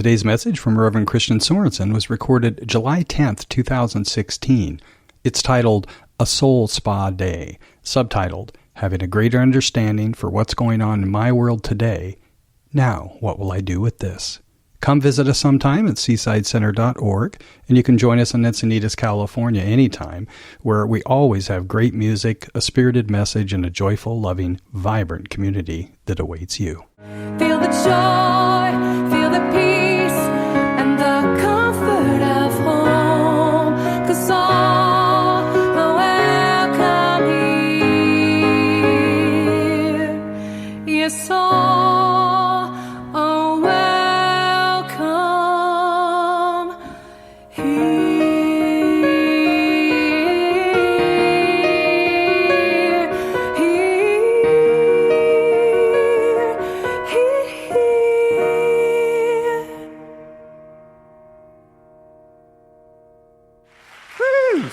Today's message from Reverend Christian Sorensen was recorded July 10th, 2016. It's titled, A Soul Spa Day, subtitled, Having a Greater Understanding for What's Going On in My World Today. Now, what will I do with this? Come visit us sometime at seasidecenter.org, and you can join us in Encinitas, California anytime, where we always have great music, a spirited message, and a joyful, loving, vibrant community that awaits you. Feel the joy, feel the peace, and the comfort of home, 'cause all are welcome here. Yes, all are welcome here.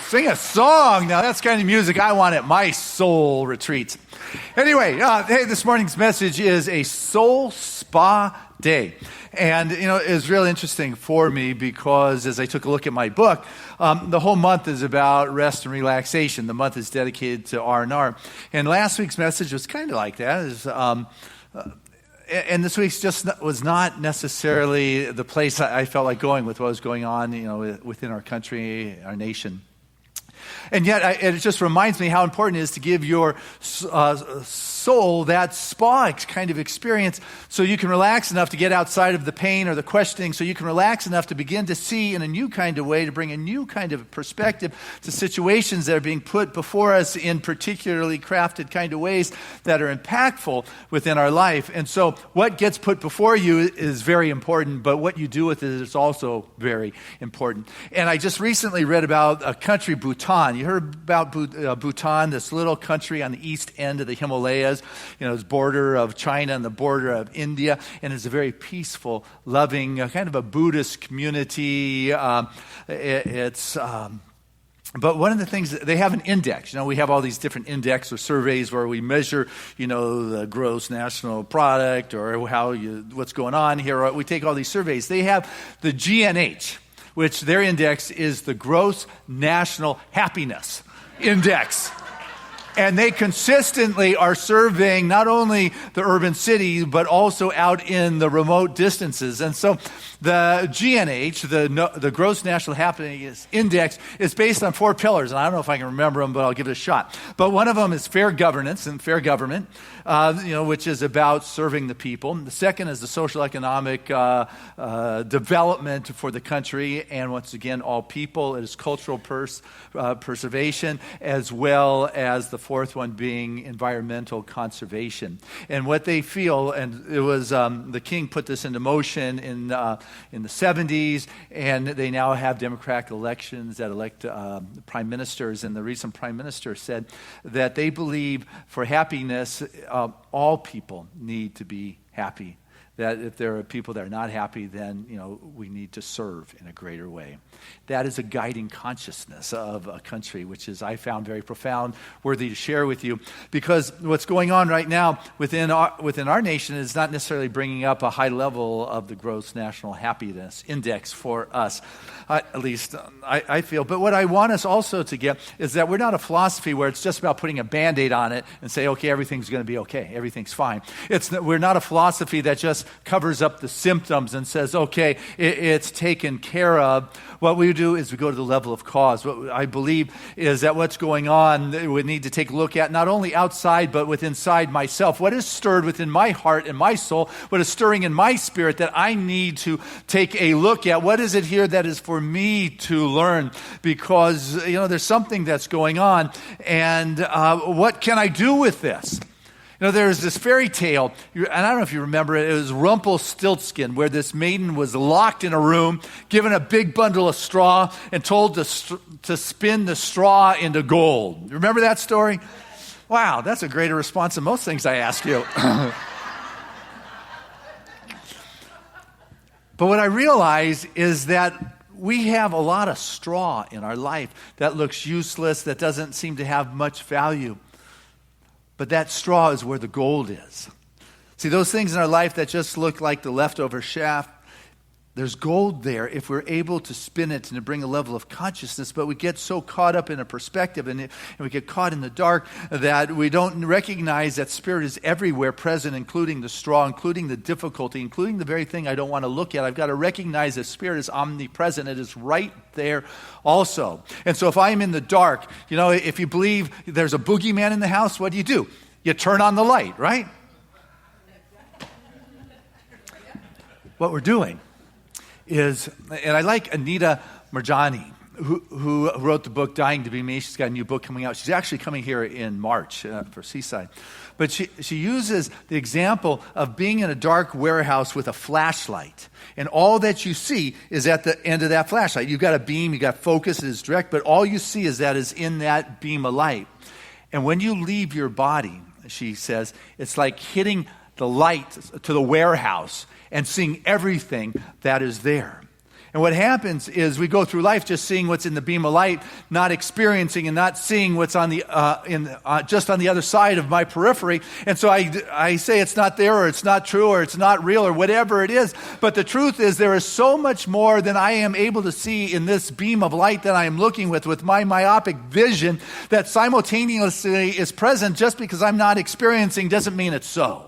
Sing a song. Now, that's kind of music I want at my soul retreats. Anyway, hey, this morning's message is a soul spa day. And, it's really interesting for me because as I took a look at my book, the whole month is about rest and relaxation. The month is dedicated to R&R. And last week's message was kind of like that. And this week's just was not necessarily the place I felt like going with what was going on, within our country, our nation. And yet, it just reminds me how important it is to give your soul that spa kind of experience so you can relax enough to get outside of the pain or the questioning, so you can relax enough to begin to see in a new kind of way, to bring a new kind of perspective to situations that are being put before us in particularly crafted kind of ways that are impactful within our life. And so what gets put before you is very important, but what you do with it is also very important. And I just recently read about a country, Bhutan. You heard about Bhutan, this little country on the east end of the Himalayas. It's border of China and the border of India, and it's a very peaceful, loving, kind of a Buddhist community. But one of the things, they have an index. We have all these different index or surveys where we measure, the gross national product or what's going on here. We take all these surveys. They have the GNH, which their index is the Gross National Happiness Index. And they consistently are surveying not only the urban cities, but also out in the remote distances. And so the GNH, the Gross National Happiness Index, is based on 4 pillars. And I don't know if I can remember them, but I'll give it a shot. But one of them is fair governance and fair government, which is about serving the people. The second is the social economic development for the country. And once again, all people. It is cultural preservation, as well as the fourth one being environmental conservation. And what they feel, and it was the king put this into motion in the 70s, and they now have democratic elections that elect prime ministers. And the recent prime minister said that they believe for happiness, all people need to be happy. That if there are people that are not happy, then, we need to serve in a greater way. That is a guiding consciousness of a country, which is, I found very profound, worthy to share with you. Because what's going on right now within our nation is not necessarily bringing up a high level of the Gross National Happiness Index for us, at least I feel. But what I want us also to get is that we're not a philosophy where it's just about putting a Band-Aid on it and say, okay, everything's going to be okay, everything's fine. We're not a philosophy that just covers up the symptoms and says, okay, it's taken care of. What we do is we go to the level of cause. What I believe is that what's going on, we need to take a look at not only outside, but within inside myself. What is stirred within my heart and my soul? What is stirring in my spirit that I need to take a look at? What is it here that is for me to learn? Because, there's something that's going on. And what can I do with this? There's this fairy tale, and I don't know if you remember it. It was Rumpelstiltskin, where this maiden was locked in a room, given a big bundle of straw, and told to spin the straw into gold. Remember that story? Wow, that's a greater response than most things I ask you. But what I realize is that we have a lot of straw in our life that looks useless, that doesn't seem to have much value. But that straw is where the gold is. See, those things in our life that just look like the leftover shaft, There's gold there if we're able to spin it and to bring a level of consciousness, but we get so caught up in a perspective and we get caught in the dark that we don't recognize that Spirit is everywhere present, including the straw, including the difficulty, including the very thing I don't want to look at. I've got to recognize that Spirit is omnipresent. It is right there also. And so if I'm in the dark, if you believe there's a boogeyman in the house, what do? You turn on the light, right? What we're doing is, and I like Anita Marjani, who wrote the book Dying to Be Me. She's got a new book coming out. She's actually coming here in March for Seaside. But she uses the example of being in a dark warehouse with a flashlight. And all that you see is at the end of that flashlight. You've got a beam, you've got focus, it is direct, but all you see is that is in that beam of light. And when you leave your body, she says, it's like hitting the light to the warehouse and seeing everything that is there. And what happens is we go through life just seeing what's in the beam of light, not experiencing and not seeing what's on the just on the other side of my periphery. And so I say it's not there, or it's not true, or it's not real, or whatever it is. But the truth is there is so much more than I am able to see in this beam of light that I am looking with my myopic vision, that simultaneously is present. Just because I'm not experiencing doesn't mean it's so.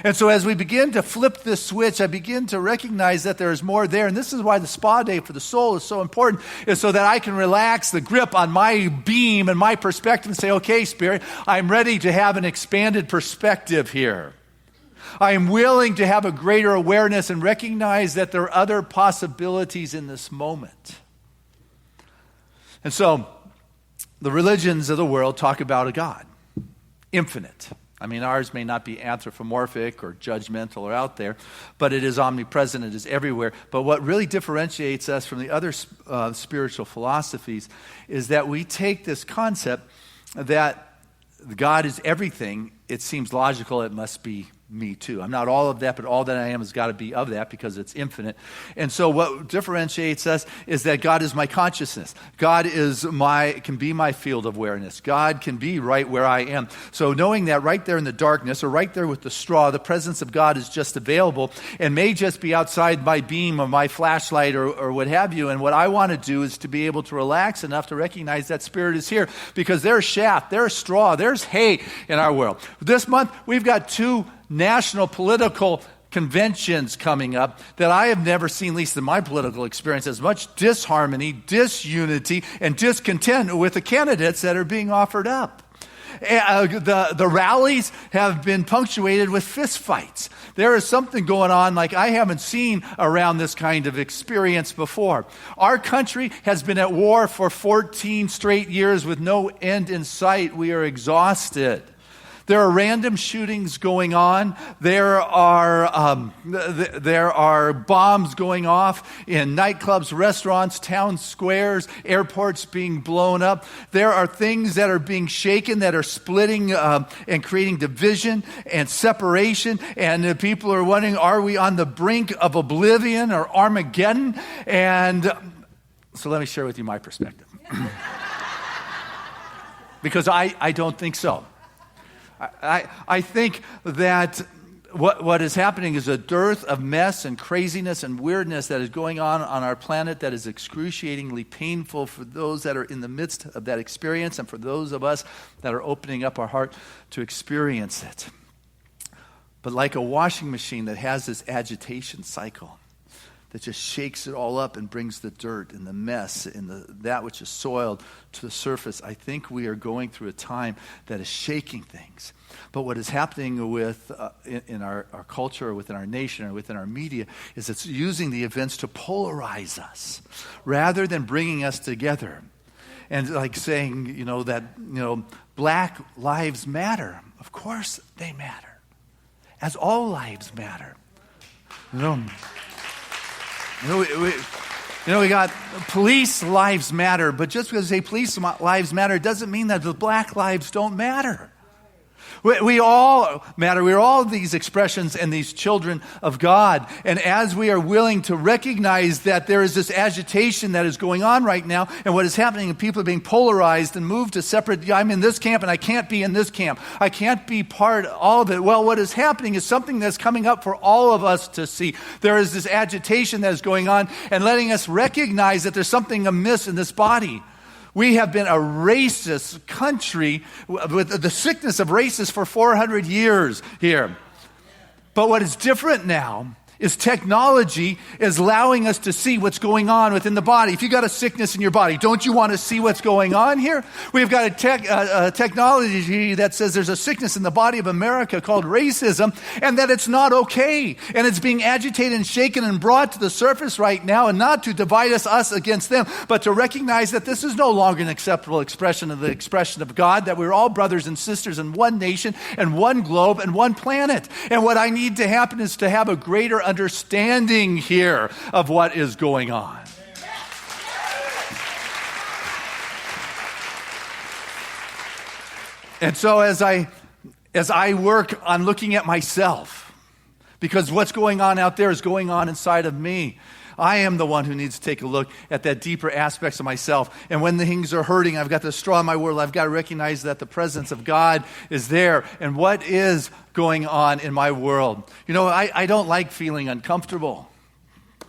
And so as we begin to flip this switch, I begin to recognize that there is more there. And this is why the spa day for the soul is so important, is so that I can relax the grip on my beam and my perspective and say, okay, Spirit, I'm ready to have an expanded perspective here. I am willing to have a greater awareness and recognize that there are other possibilities in this moment. And so the religions of the world talk about a God, infinite. I mean, ours may not be anthropomorphic or judgmental or out there, but it is omnipresent, it is everywhere. But what really differentiates us from the other spiritual philosophies is that we take this concept that God is everything. It seems logical, it must be me too. I'm not all of that, but all that I am has got to be of that because it's infinite. And so what differentiates us is that God is my consciousness. God can be my field of awareness. God can be right where I am. So knowing that right there in the darkness or right there with the straw, the presence of God is just available and may just be outside my beam or my flashlight or what have you. And what I want to do is to be able to relax enough to recognize that Spirit is here, because there's chaff, there's straw, there's hay in our world. This month, we've got 2 national political conventions coming up that I have never seen, at least in my political experience, as much disharmony, disunity, and discontent with the candidates that are being offered up. The rallies have been punctuated with fistfights. There is something going on like I haven't seen around this kind of experience before. Our country has been at war for 14 straight years with no end in sight. We are exhausted. There are random shootings going on. There are bombs going off in nightclubs, restaurants, town squares, airports being blown up. There are things that are being shaken that are splitting and creating division and separation. And people are wondering, are we on the brink of oblivion or Armageddon? And so let me share with you my perspective. Because I don't think so. I think that what is happening is a dearth of mess and craziness and weirdness that is going on our planet that is excruciatingly painful for those that are in the midst of that experience and for those of us that are opening up our heart to experience it. But like a washing machine that has this agitation cycle that just shakes it all up and brings the dirt and the mess and that which is soiled to the surface, I think we are going through a time that is shaking things. But what is happening in our culture or within our nation or within our media is it's using the events to polarize us rather than bringing us together. And like saying, Black lives matter. Of course they matter. As all lives matter. We got police lives matter, but just because they say police lives matter doesn't mean that the black lives don't matter. We all matter. We're all these expressions and these children of God. And as we are willing to recognize that there is this agitation that is going on right now, and what is happening, and people are being polarized and moved to separate, I'm in this camp and I can't be in this camp. I can't be part of all of it. Well, what is happening is something that's coming up for all of us to see. There is this agitation that is going on and letting us recognize that there's something amiss in this body. We have been a racist country with the sickness of racists for 400 years here. But what is different now is technology is allowing us to see what's going on within the body. If you got a sickness in your body, don't you want to see what's going on here? We've got a technology that says there's a sickness in the body of America called racism, and that it's not okay. And it's being agitated and shaken and brought to the surface right now, and not to divide us against them, but to recognize that this is no longer an acceptable expression of the expression of God, that we're all brothers and sisters in one nation and one globe and one planet. And what I need to happen is to have a greater understanding here of what is going on. And so as I work on looking at myself, because what's going on out there is going on inside of me, I am the one who needs to take a look at that deeper aspects of myself. And when the things are hurting, I've got the straw in my world. I've got to recognize that the presence of God is there. And what is going on in my world? You know, I don't like feeling uncomfortable.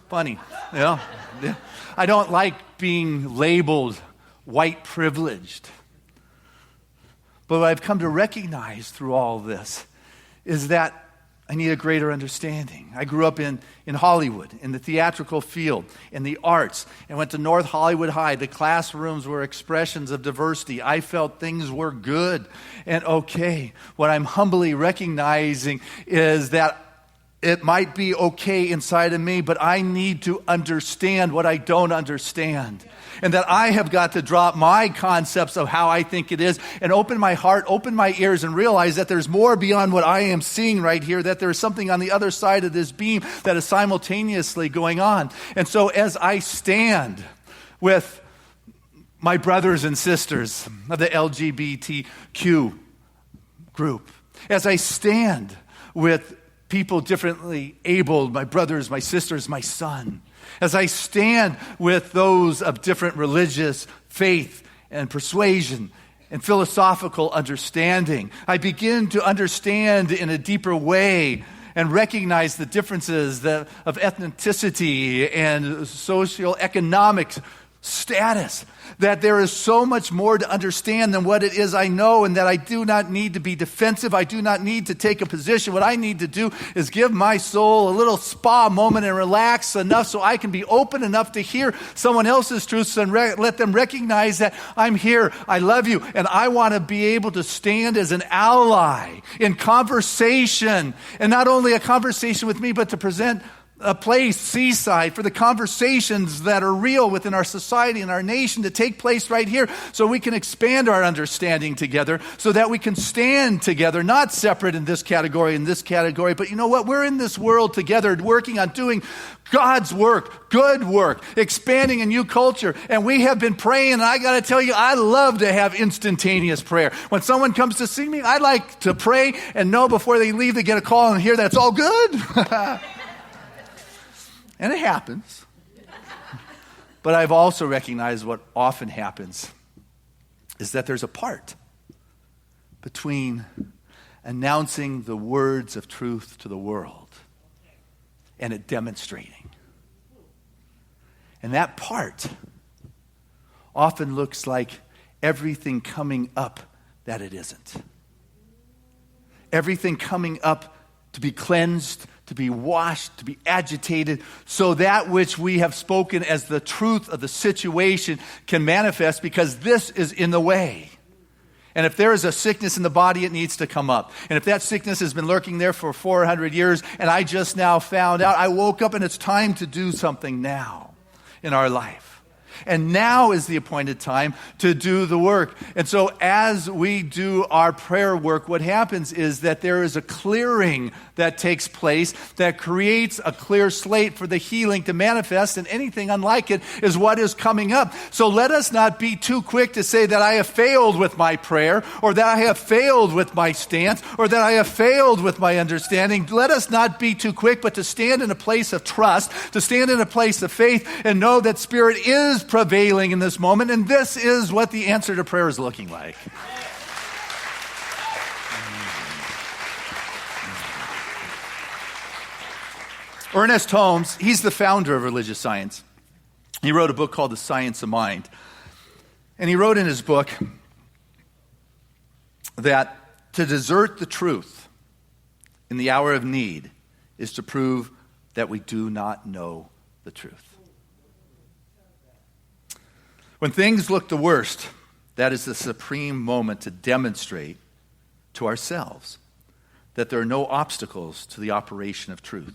Funny, you know? Yeah. I don't like being labeled white privileged. But what I've come to recognize through all of this is that I need a greater understanding. I grew up in Hollywood, in the theatrical field, in the arts, and went to North Hollywood High. The classrooms were expressions of diversity. I felt things were good and okay. What I'm humbly recognizing is that it might be okay inside of me, but I need to understand what I don't understand. And that I have got to drop my concepts of how I think it is and open my heart, open my ears, and realize that there's more beyond what I am seeing right here, that there's something on the other side of this beam that is simultaneously going on. And so as I stand with my brothers and sisters of the LGBTQ group, as I stand with people differently abled, my brothers, my sisters, my son, as I stand with those of different religious faith and persuasion and philosophical understanding, I begin to understand in a deeper way and recognize the differences of ethnicity and socioeconomic status, that there is so much more to understand than what it is I know, and that I do not need to be defensive. I do not need to take a position. What I need to do is give my soul a little spa moment and relax enough so I can be open enough to hear someone else's truths and let them recognize that I'm here, I love you, and I want to be able to stand as an ally in conversation, and not only a conversation with me, but to present a place, Seaside, for the conversations that are real within our society and our nation to take place right here, so we can expand our understanding together, so that we can stand together, not separate in this category and this category, but you know what? We're in this world together, working on doing God's work, good work, expanding a new culture. And we have been praying, and I got to tell you, I love to have instantaneous prayer. When someone comes to see me, I like to pray and know before they leave, they get a call and hear that it's all good. And it happens. But I've also recognized what often happens is that there's a part between announcing the words of truth to the world and it demonstrating. And that part often looks like everything coming up that it isn't. Everything coming up to be cleansed, to be washed, to be agitated, so that which we have spoken as the truth of the situation can manifest, because this is in the way. And if there is a sickness in the body, it needs to come up. And if that sickness has been lurking there for 400 years, and I just now found out, I woke up and it's time to do something now in our life. And now is the appointed time to do the work. And so as we do our prayer work, what happens is that there is a clearing that takes place that creates a clear slate for the healing to manifest, and anything unlike it is what is coming up. So let us not be too quick to say that I have failed with my prayer, or that I have failed with my stance, or that I have failed with my understanding. Let us not be too quick, but to stand in a place of trust, to stand in a place of faith, and know that Spirit is prevailing in this moment, and this is what the answer to prayer is looking like. Ernest Holmes, he's the founder of religious science. He wrote a book called The Science of Mind. And he wrote in his book that to desert the truth in the hour of need is to prove that we do not know the truth. When things look the worst, that is the supreme moment to demonstrate to ourselves that there are no obstacles to the operation of truth.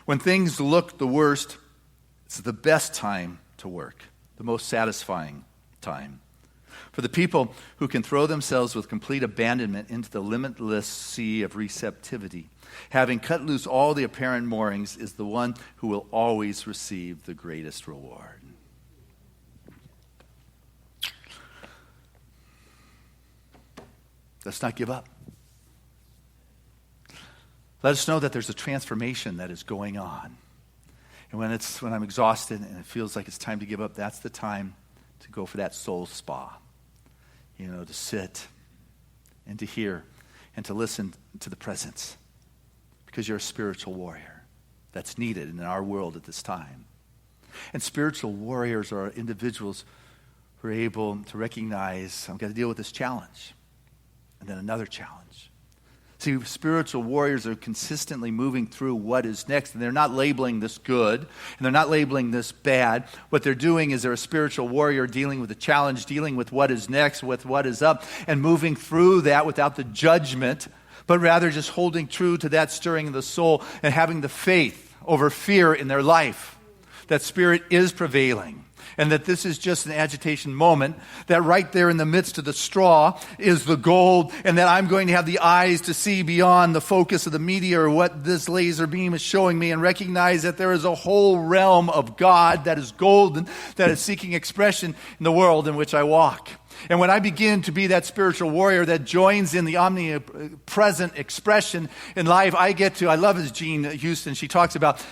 When things look the worst, it's the best time to work, the most satisfying time. For the people who can throw themselves with complete abandonment into the limitless sea of receptivity, having cut loose all the apparent moorings, is the one who will always receive the greatest reward. Let's not give up. Let us know that there's a transformation that is going on. And when I'm exhausted and it feels like it's time to give up, that's the time to go for that soul spa. To sit and to hear and to listen to the presence. Because you're a spiritual warrior that's needed in our world at this time. And spiritual warriors are individuals who are able to recognize, I'm going to deal with this challenge. And then another challenge. See, spiritual warriors are consistently moving through what is next, and they're not labeling this good, and they're not labeling this bad. What they're doing is they're a spiritual warrior dealing with the challenge, dealing with what is next, with what is up, and moving through that without the judgment, but rather just holding true to that stirring of the soul and having the faith over fear in their life, that Spirit is prevailing. And that this is just an agitation moment, that right there in the midst of the straw is the gold, and that I'm going to have the eyes to see beyond the focus of the media or what this laser beam is showing me, and recognize that there is a whole realm of God that is golden, that is seeking expression in the world in which I walk. And when I begin to be that spiritual warrior that joins in the omnipresent expression in life, I love as Jean Houston, she talks about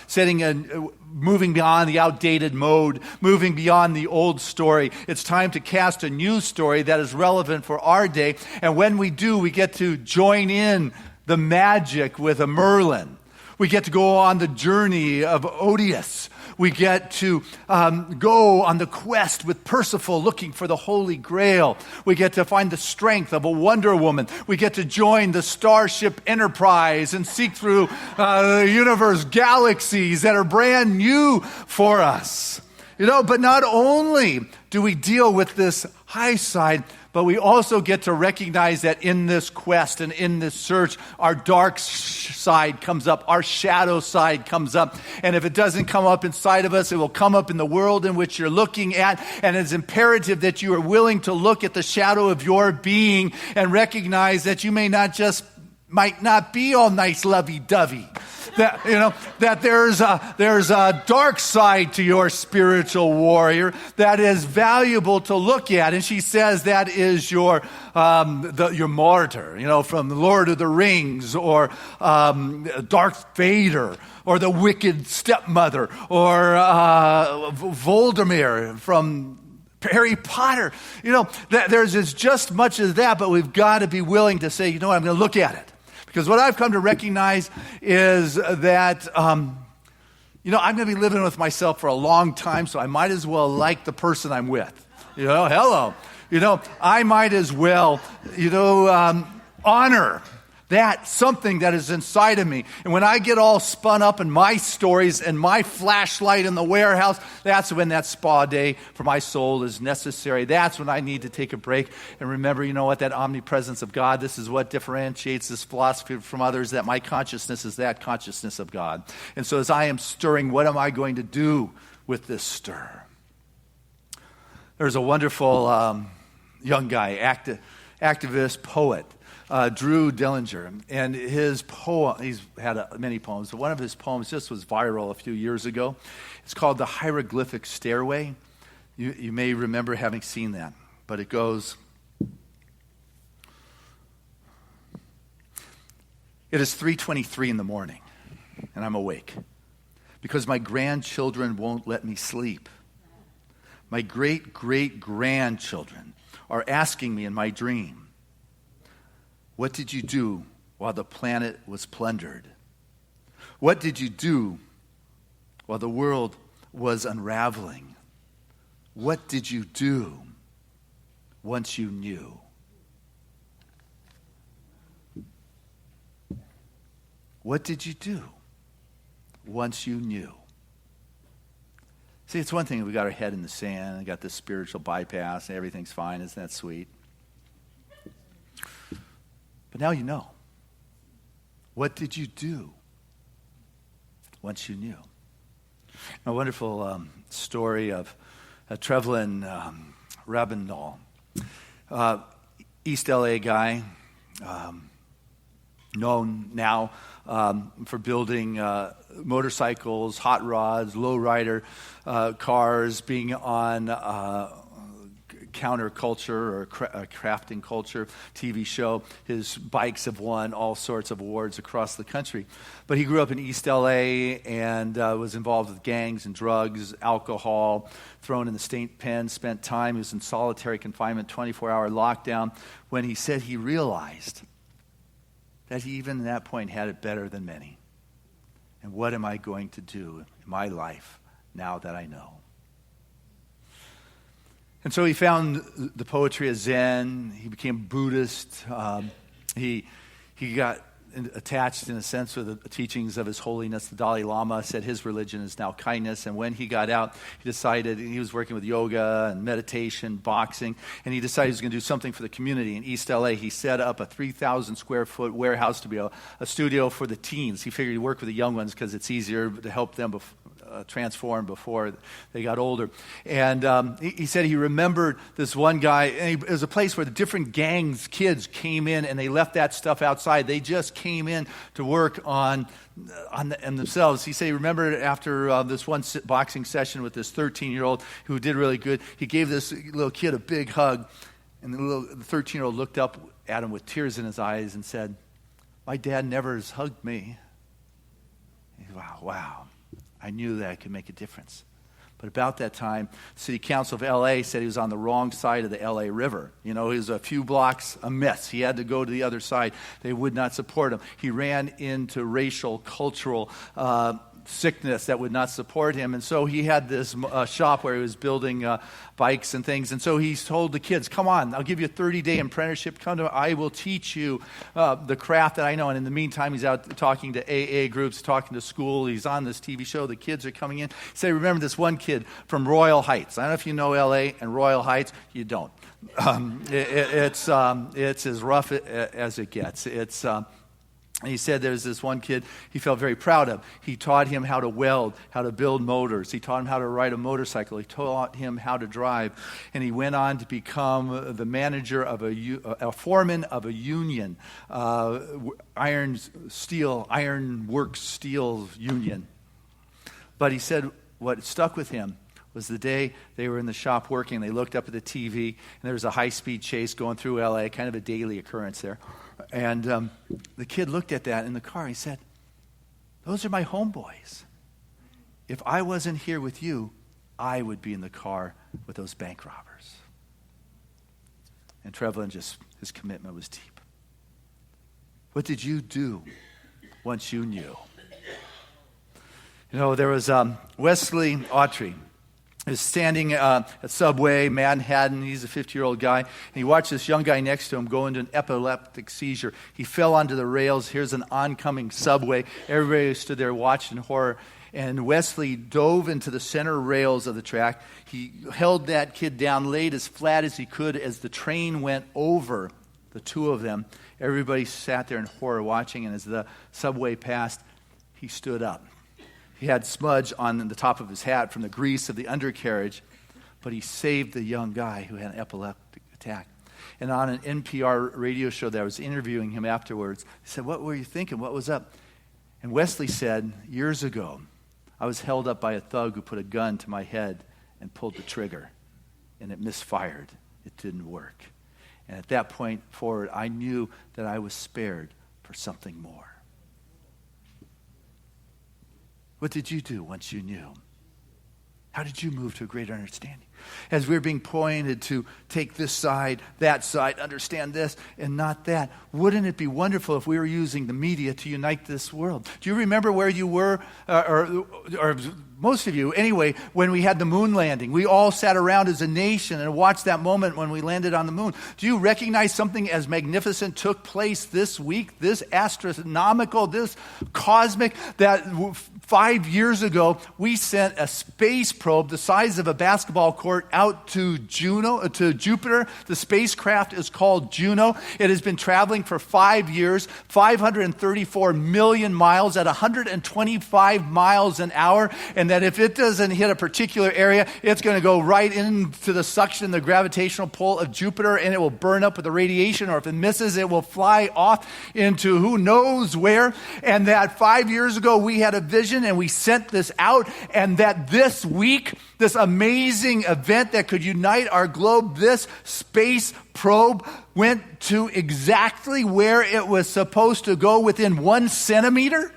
moving beyond the outdated mode, moving beyond the old story. It's time to cast a new story that is relevant for our day. And when we do, we get to join in the magic with a Merlin. We get to go on the journey of Odysseus. We get to go on the quest with Percival looking for the Holy Grail. We get to find the strength of a Wonder Woman. We get to join the Starship Enterprise and seek through the universe galaxies that are brand new for us. But not only do we deal with this high side, but we also get to recognize that in this quest and in this search, our dark side comes up, our shadow side comes up. And if it doesn't come up inside of us, it will come up in the world in which you're looking at. And it's imperative that you are willing to look at the shadow of your being and recognize that you might not be all nice lovey-dovey. That there's a dark side to your spiritual warrior that is valuable to look at. And she says that is your martyr, from the Lord of the Rings, or Darth Vader, or the wicked stepmother, or Voldemort from Harry Potter. There's just much as that, but we've got to be willing to say, I'm going to look at it. Because what I've come to recognize is that, I'm going to be living with myself for a long time, so I might as well like the person I'm with. Hello. I might as well, honor that something that is inside of me. And when I get all spun up in my stories and my flashlight in the warehouse, that's when that spa day for my soul is necessary. That's when I need to take a break and remember, that omnipresence of God, this is what differentiates this philosophy from others, that my consciousness is that consciousness of God. And so as I am stirring, what am I going to do with this stir? There's a wonderful young guy, activist, poet, Drew Dillinger, and his poem, he's had many poems, but one of his poems just was viral a few years ago. It's called The Hieroglyphic Stairway. You may remember having seen that, but it goes, "It is 3:23 in the morning, and I'm awake, because my grandchildren won't let me sleep. My great-great-grandchildren are asking me in my dream, 'What did you do while the planet was plundered? What did you do while the world was unraveling? What did you do once you knew?'" What did you do once you knew? See, it's one thing if we got our head in the sand and got this spiritual bypass and everything's fine. Isn't that sweet? But now you know. What did you do once you knew? A wonderful story of Trevlin Rabindal, East LA guy, known now for building motorcycles, hot rods, lowrider cars, being on counterculture or crafting culture TV show. His bikes have won all sorts of awards across the country. But he grew up in East LA and was involved with gangs and drugs, alcohol, thrown in the state pen, spent time. He was in solitary confinement, 24-hour lockdown, when he said he realized that he even at that point had it better than many. And what am I going to do in my life now that I know? And so he found the poetry of Zen. He became Buddhist. He got attached, in a sense, with the teachings of His Holiness the Dalai Lama. Said his religion is now kindness. And when he got out, he decided he was working with yoga and meditation, boxing, and he decided he was going to do something for the community. In East LA, he set up a 3,000 square foot warehouse to be a studio for the teens. He figured he'd work with the young ones because it's easier to help them transform before they got older. And he said he remembered this one guy, and it was a place where the different gangs, kids came in, and they left that stuff outside. They just came in to work on themselves. He said he remembered after this one boxing session with this 13-year-old who did really good, he gave this little kid a big hug, and the 13-year-old looked up at him with tears in his eyes and said, "My dad never has hugged me." He said, wow. I knew that I could make a difference. But about that time, the City Council of L.A. said he was on the wrong side of the L.A. River. You know, he was a few blocks amiss. He had to go to the other side. They would not support him. He ran into racial, cultural sickness that would not support him. And so he had this shop where he was building bikes and things. And so he told the kids, "Come on, I'll give you a 30-day apprenticeship. Come to, I will teach you the craft that I know." And in the meantime, he's out talking to AA groups, talking to school. He's on this TV show. The kids are coming in. He said, "Remember this one kid from Royal Heights." I don't know if you know LA and Royal Heights. You don't. It's as rough as it gets. And he said there's this one kid he felt very proud of. He taught him how to weld, how to build motors. He taught him how to ride a motorcycle. He taught him how to drive. And he went on to become the manager of a foreman of a union, ironworks steel union. But he said what stuck with him was the day they were in the shop working. They looked up at the TV, and there was a high-speed chase going through L.A., kind of a daily occurrence there. And the kid looked at that in the car. He said, "Those are my homeboys. If I wasn't here with you, I would be in the car with those bank robbers." And Trevlin his commitment was deep. What did you do once you knew? You know, there was Wesley Autry. He was standing at Subway, Manhattan. He's a 50-year-old guy. And he watched this young guy next to him go into an epileptic seizure. He fell onto the rails. Here's an oncoming subway. Everybody stood there watching in horror. And Wesley dove into the center rails of the track. He held that kid down, laid as flat as he could as the train went over the two of them. Everybody sat there in horror watching. And as the subway passed, he stood up. He had smudge on the top of his hat from the grease of the undercarriage, but he saved the young guy who had an epileptic attack. And on an NPR radio show that I was interviewing him afterwards, he said, "What were you thinking? What was up?" And Wesley said, "Years ago, I was held up by a thug who put a gun to my head and pulled the trigger, and it misfired. It didn't work. And at that point forward, I knew that I was spared for something more." What did you do once you knew? How did you move to a greater understanding? As we're being pointed to take this side, that side, understand this and not that, wouldn't it be wonderful if we were using the media to unite this world? Do you remember where you were, or most of you anyway, when we had the moon landing? We all sat around as a nation and watched that moment when we landed on the moon. Do you recognize something as magnificent took place this week, this astronomical, this cosmic, that 5 years ago we sent a space probe the size of a basketball court out to Jupiter. The spacecraft is called Juno. It has been traveling for 5 years, 534 million miles at 125 miles an hour, and that if it doesn't hit a particular area, it's going to go right into the suction, the gravitational pull of Jupiter, and it will burn up with the radiation, or if it misses, it will fly off into who knows where. And that 5 years ago, we had a vision, and we sent this out, and that this week, this amazing event that could unite our globe, this space probe went to exactly where it was supposed to go, within 1 centimeter,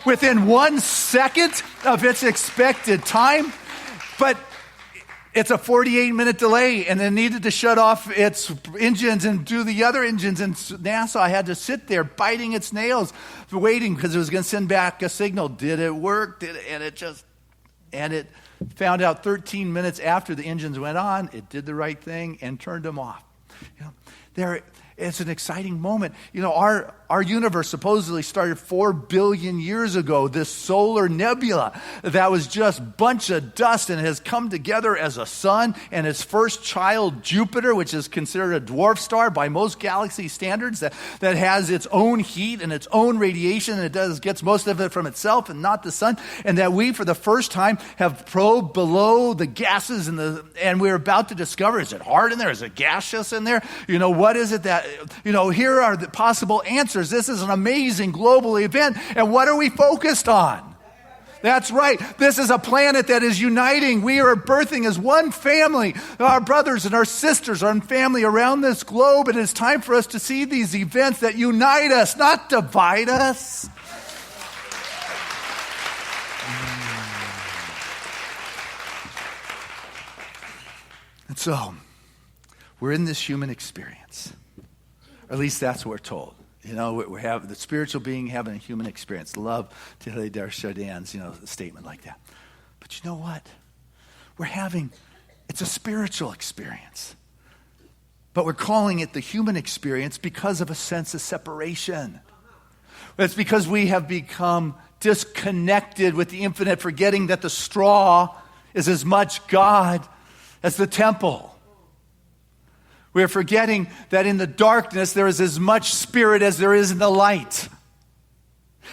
within 1 second of its expected time. But it's a 48-minute delay, and it needed to shut off its engines and do the other engines. And NASA had to sit there biting its nails, waiting, because it was going to send back a signal. Did it work? And it found out 13 minutes after the engines went on, it did the right thing and turned them off. It's an exciting moment. Our universe supposedly started 4 billion years ago, this solar nebula that was just a bunch of dust and has come together as a sun, and its first child, Jupiter, which is considered a dwarf star by most galaxy standards, that has its own heat and its own radiation, and it gets most of it from itself and not the sun, and that we, for the first time, have probed below the gases and we're about to discover, is it hard in there? Is it gaseous in there? What is it that, here are the possible answers. This is an amazing global event. And what are we focused on? That's right. This is a planet that is uniting. We are birthing as one family. Our brothers and our sisters are in family around this globe. It is time for us to see these events that unite us, not divide us. And so, we're in this human experience. Or at least that's what we're told. We have the spiritual being having a human experience. Love Teilhard de Chardin's, a statement like that. But you know what? It's a spiritual experience. But we're calling it the human experience because of a sense of separation. It's because we have become disconnected with the infinite, forgetting that the straw is as much God as the temple. We're forgetting that in the darkness there is as much spirit as there is in the light.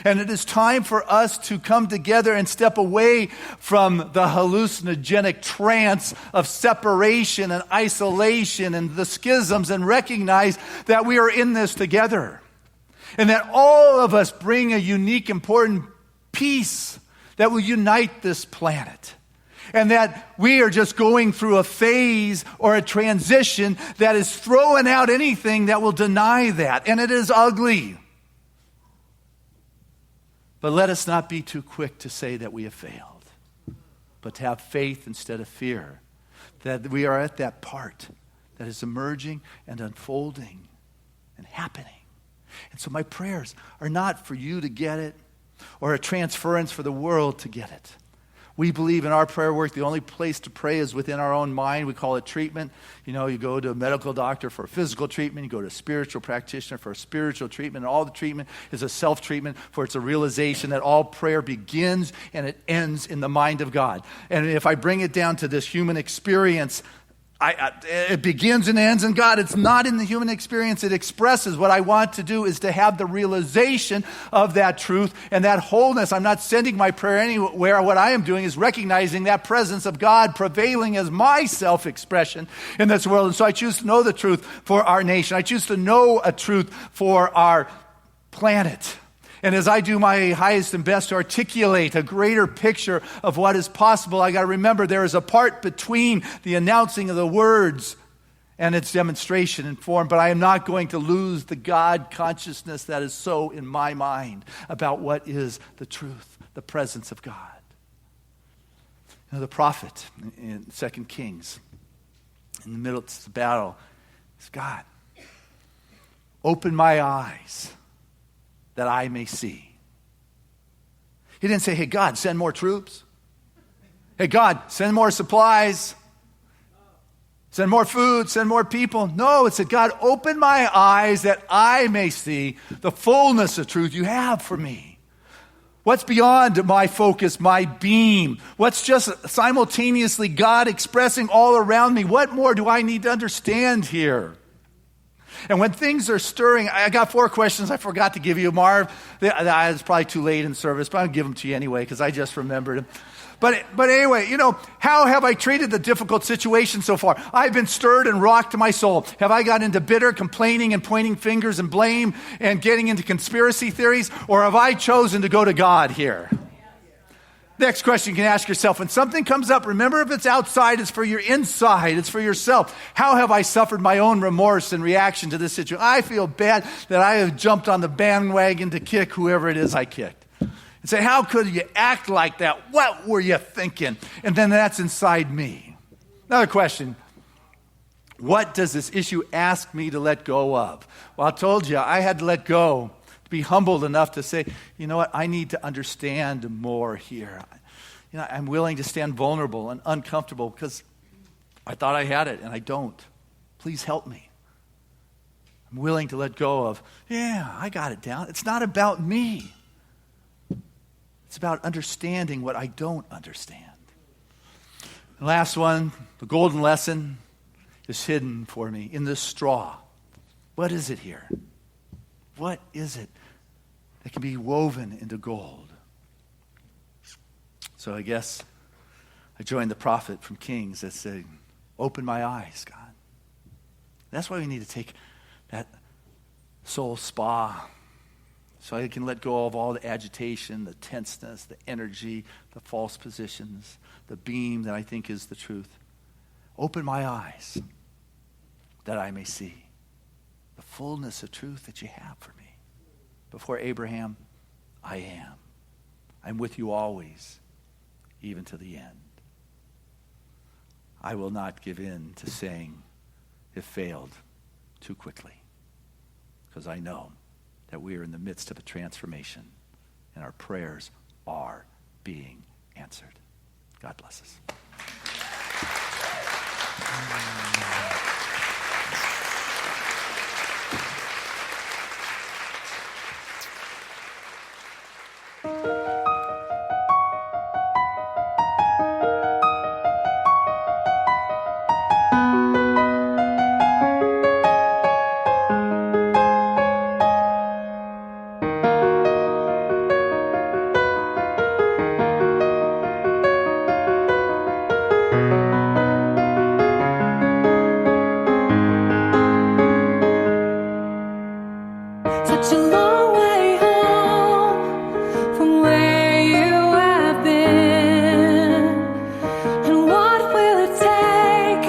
And it is time for us to come together and step away from the hallucinogenic trance of separation and isolation and the schisms, and recognize that we are in this together. And that all of us bring a unique, important piece that will unite this planet. And that we are just going through a phase or a transition that is throwing out anything that will deny that. And it is ugly. But let us not be too quick to say that we have failed, but to have faith instead of fear. That we are at that part that is emerging and unfolding and happening. And so my prayers are not for you to get it or a transference for the world to get it. We believe in our prayer work, the only place to pray is within our own mind. We call it treatment. You go to a medical doctor for physical treatment. You go to a spiritual practitioner for a spiritual treatment. And all the treatment is a self-treatment, for it's a realization that all prayer begins and it ends in the mind of God. And if I bring it down to this human experience, It begins and ends in God. It's not in the human experience. It expresses what I want to do is to have the realization of that truth and that wholeness. I'm not sending my prayer anywhere. What I am doing is recognizing that presence of God prevailing as my self-expression in this world. And so I choose to know the truth for our nation. I choose to know a truth for our planet. And as I do my highest and best to articulate a greater picture of what is possible, I got to remember there is a part between the announcing of the words and its demonstration and form, but I am not going to lose the God consciousness that is so in my mind about what is the truth, the presence of God. You know, the prophet in 2 Kings, in the middle of the battle, is God, open my eyes that I may see. He didn't say, hey, God, send more troops. Hey, God, send more supplies. Send more food, send more people. No, it said, God, open my eyes that I may see the fullness of truth you have for me. What's beyond my focus, my beam? What's just simultaneously God expressing all around me? What more do I need to understand here? And when things are stirring, I got 4 questions I forgot to give you, Marv. It's probably too late in service, but I'll give them to you anyway because I just remembered them. But anyway, you know, how have I treated the difficult situation so far? I've been stirred and rocked to my soul. Have I got into bitter complaining and pointing fingers and blame and getting into conspiracy theories? Or have I chosen to go to God here? Next question you can ask yourself, when something comes up, remember if it's outside, it's for your inside, it's for yourself. How have I suffered my own remorse in reaction to this situation? I feel bad that I have jumped on the bandwagon to kick whoever it is I kicked. And say, how could you act like that? What were you thinking? And then that's inside me. Another question, what does this issue ask me to let go of? Well, I told you, I had to let go. Be humbled enough to say, you know what, I need to understand more here. You know, I'm willing to stand vulnerable and uncomfortable because I thought I had it and I don't. Please help me. I'm willing to let go of, yeah, I got it down. It's not about me. It's about understanding what I don't understand. The last one, the golden lesson is hidden for me in this straw. What is it here? What is it that can be woven into gold? So I guess I joined the prophet from Kings that said, open my eyes, God. That's why we need to take that soul spa so I can let go of all the agitation, the tenseness, the energy, the false positions, the beam that I think is the truth. Open my eyes that I may see the fullness of truth that you have for me. Before Abraham, I am. I'm with you always, even to the end. I will not give in to saying it failed too quickly, because I know that we are in the midst of a transformation and our prayers are being answered. God bless us. Such a long way home from where you have been. And what will it take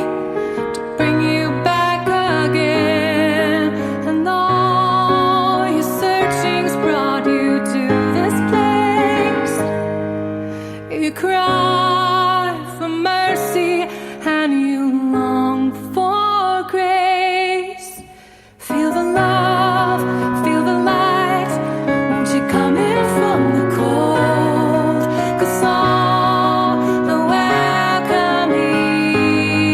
to bring you back again? And all your searching's brought you to this place. You cry for mercy and you long for grace. Feel the love, feel the light. Won't you come in from the cold? 'Cause all are welcome here.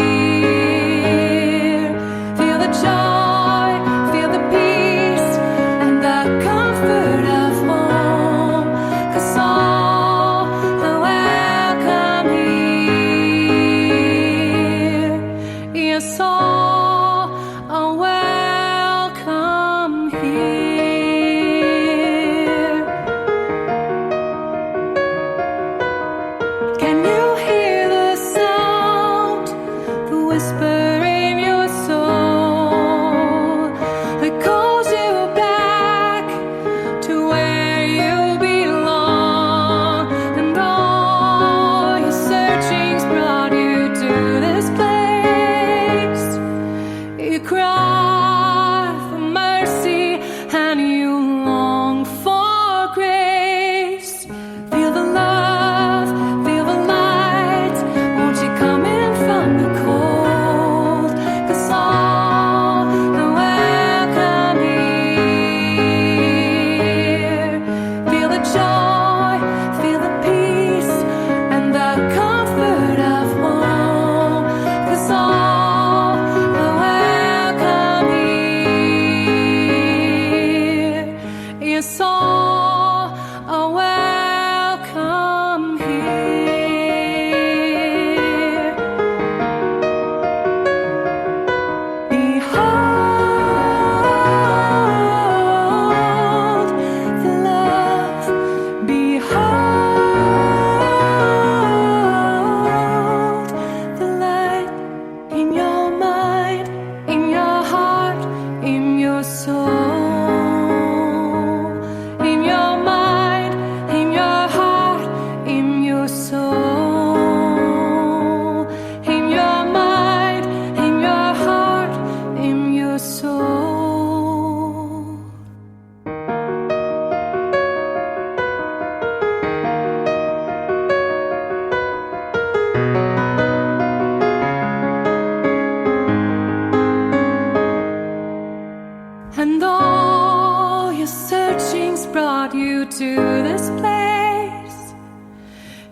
Feel the joy, feel the peace, and the comfort of home. 'Cause all are welcome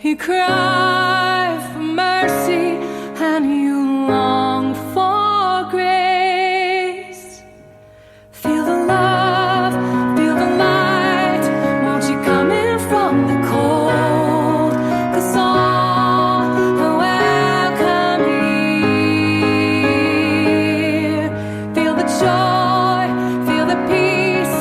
You cry for mercy and you long for grace. Feel the love, feel the light. Won't you come in from the cold? 'Cause all are welcome here. Feel the joy, feel the peace,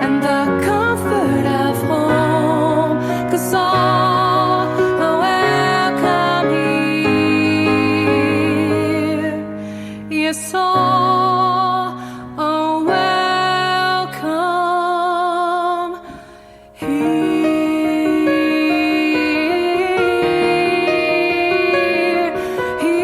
and the comfort of home. 'Cause all are welcome here. Yes, all are welcome here. Here.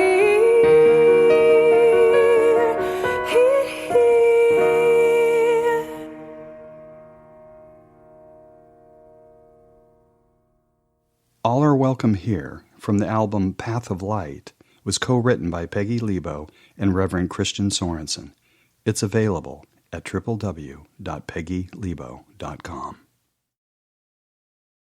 All Are Welcome Here, from the album Path of Light, was co-written by Peggy Lebo and Reverend Christian Sorensen. It's available at www.peggylebo.com.